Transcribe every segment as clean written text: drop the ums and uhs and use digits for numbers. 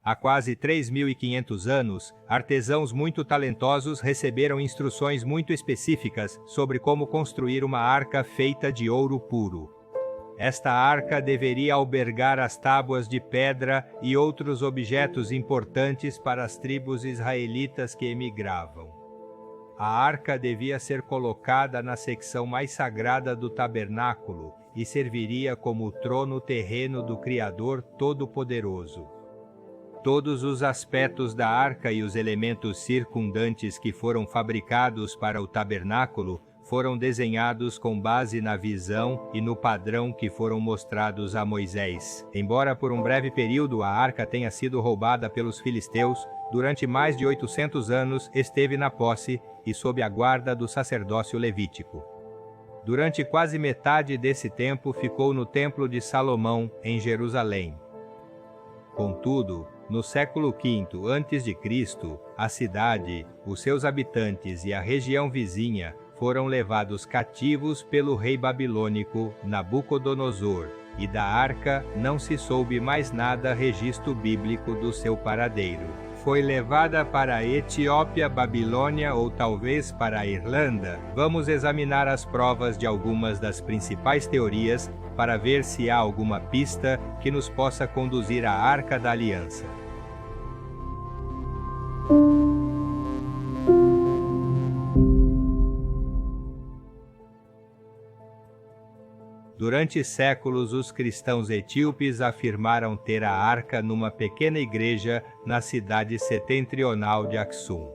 Há quase 3.500 anos, artesãos muito talentosos receberam instruções muito específicas sobre como construir uma arca feita de ouro puro. Esta arca deveria albergar as tábuas de pedra e outros objetos importantes para as tribos israelitas que emigravam. A arca devia ser colocada na secção mais sagrada do tabernáculo e serviria como o trono terreno do Criador Todo-Poderoso. Todos os aspectos da arca e os elementos circundantes que foram fabricados para o tabernáculo foram desenhados com base na visão e no padrão que foram mostrados a Moisés. Embora por um breve período a arca tenha sido roubada pelos filisteus, durante mais de 800 anos esteve na posse e sob a guarda do sacerdócio levítico. Durante quase metade desse tempo ficou no Templo de Salomão, em Jerusalém. Contudo, no século V a.C., a cidade, os seus habitantes e a região vizinha foram levados cativos pelo rei babilônico Nabucodonosor, e da arca não se soube mais nada registro bíblico do seu paradeiro. Foi levada para a Etiópia, Babilônia ou talvez para a Irlanda. Vamos examinar as provas de algumas das principais teorias para ver se há alguma pista que nos possa conduzir à Arca da Aliança. Durante séculos, os cristãos etíopes afirmaram ter a arca numa pequena igreja na cidade setentrional de Aksum.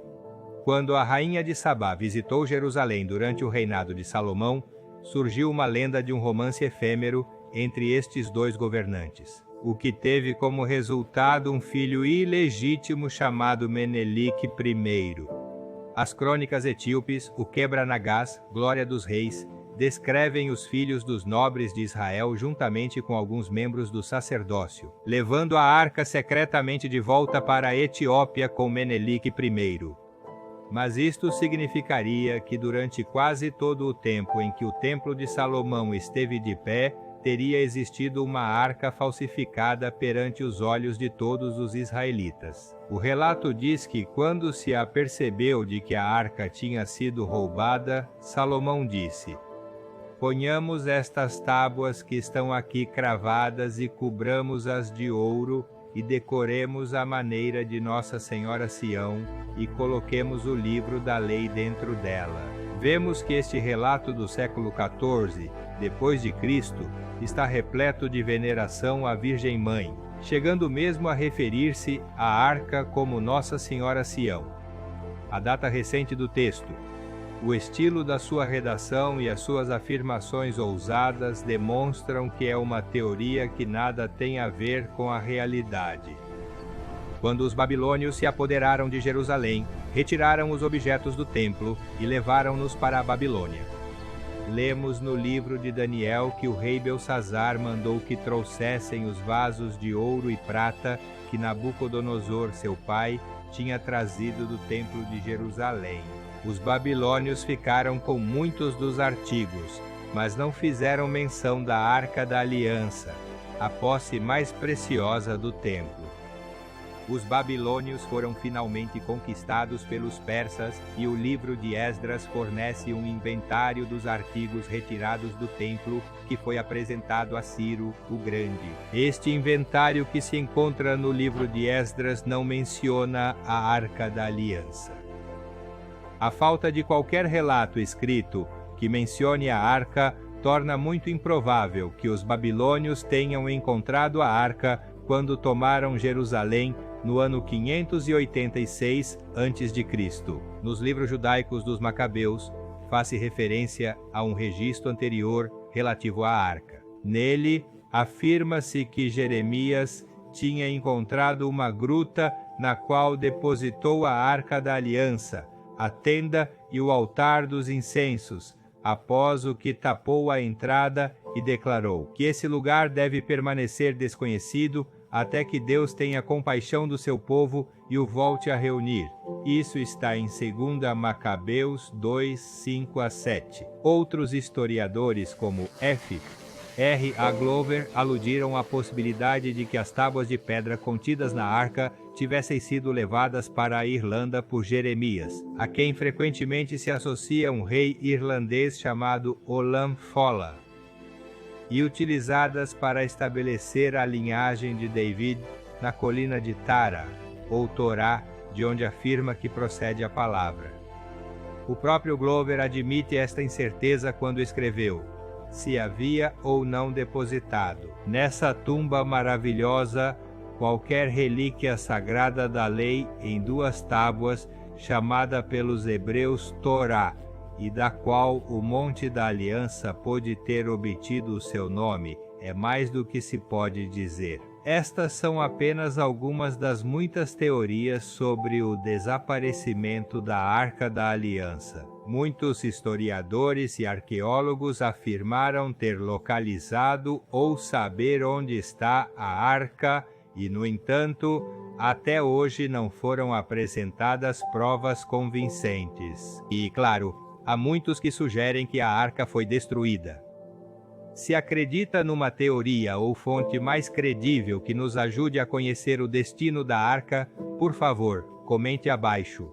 Quando a rainha de Sabá visitou Jerusalém durante o reinado de Salomão, surgiu uma lenda de um romance efêmero entre estes dois governantes, o que teve como resultado um filho ilegítimo chamado Menelik I. As crônicas etíopes, o Quebra-Nagás, Glória dos Reis, descrevem os filhos dos nobres de Israel juntamente com alguns membros do sacerdócio, levando a arca secretamente de volta para a Etiópia com Menelik I. Mas isto significaria que durante quase todo o tempo em que o Templo de Salomão esteve de pé, teria existido uma arca falsificada perante os olhos de todos os israelitas. O relato diz que quando se apercebeu de que a arca tinha sido roubada, Salomão disse: "Ponhamos estas tábuas que estão aqui cravadas e cobramos-as de ouro e decoremos a maneira de Nossa Senhora Sião e coloquemos o livro da lei dentro dela." Vemos que este relato do século XIV, depois de Cristo, está repleto de veneração à Virgem Mãe, chegando mesmo a referir-se à arca como Nossa Senhora Sião. A data recente do texto, o estilo da sua redação e as suas afirmações ousadas demonstram que é uma teoria que nada tem a ver com a realidade. Quando os babilônios se apoderaram de Jerusalém, retiraram os objetos do templo e levaram-nos para a Babilônia. Lemos no livro de Daniel que o rei Belsazar mandou que trouxessem os vasos de ouro e prata que Nabucodonosor, seu pai, tinha trazido do templo de Jerusalém. Os babilônios ficaram com muitos dos artigos, mas não fizeram menção da Arca da Aliança, a posse mais preciosa do templo. Os babilônios foram finalmente conquistados pelos persas e o livro de Esdras fornece um inventário dos artigos retirados do templo que foi apresentado a Ciro, o Grande. Este inventário que se encontra no livro de Esdras não menciona a Arca da Aliança. A falta de qualquer relato escrito que mencione a arca torna muito improvável que os babilônios tenham encontrado a arca quando tomaram Jerusalém no ano 586 a.C. Nos livros judaicos dos Macabeus, faz-se referência a um registro anterior relativo à arca. Nele, afirma-se que Jeremias tinha encontrado uma gruta na qual depositou a Arca da Aliança, a tenda e o altar dos incensos, após o que tapou a entrada e declarou que esse lugar deve permanecer desconhecido até que Deus tenha compaixão do seu povo e o volte a reunir. Isso está em 2 Macabeus 2, 5 a 7. Outros historiadores, como F., R. A. Glover aludiram à possibilidade de que as tábuas de pedra contidas na arca tivessem sido levadas para a Irlanda por Jeremias, a quem frequentemente se associa um rei irlandês chamado Ollam Folla, e utilizadas para estabelecer a linhagem de David na colina de Tara, ou Torá, de onde afirma que procede a palavra. O próprio Glover admite esta incerteza quando escreveu: se havia ou não depositado nessa tumba maravilhosa qualquer relíquia sagrada da lei em 2 tábuas, chamada pelos hebreus Torá, e da qual o Monte da Aliança pôde ter obtido o seu nome, é mais do que se pode dizer. Estas são apenas algumas das muitas teorias sobre o desaparecimento da Arca da Aliança. Muitos historiadores e arqueólogos afirmaram ter localizado ou saber onde está a Arca e, no entanto, até hoje não foram apresentadas provas convincentes. E, claro, há muitos que sugerem que a Arca foi destruída. Se acredita numa teoria ou fonte mais credível que nos ajude a conhecer o destino da Arca, por favor, comente abaixo.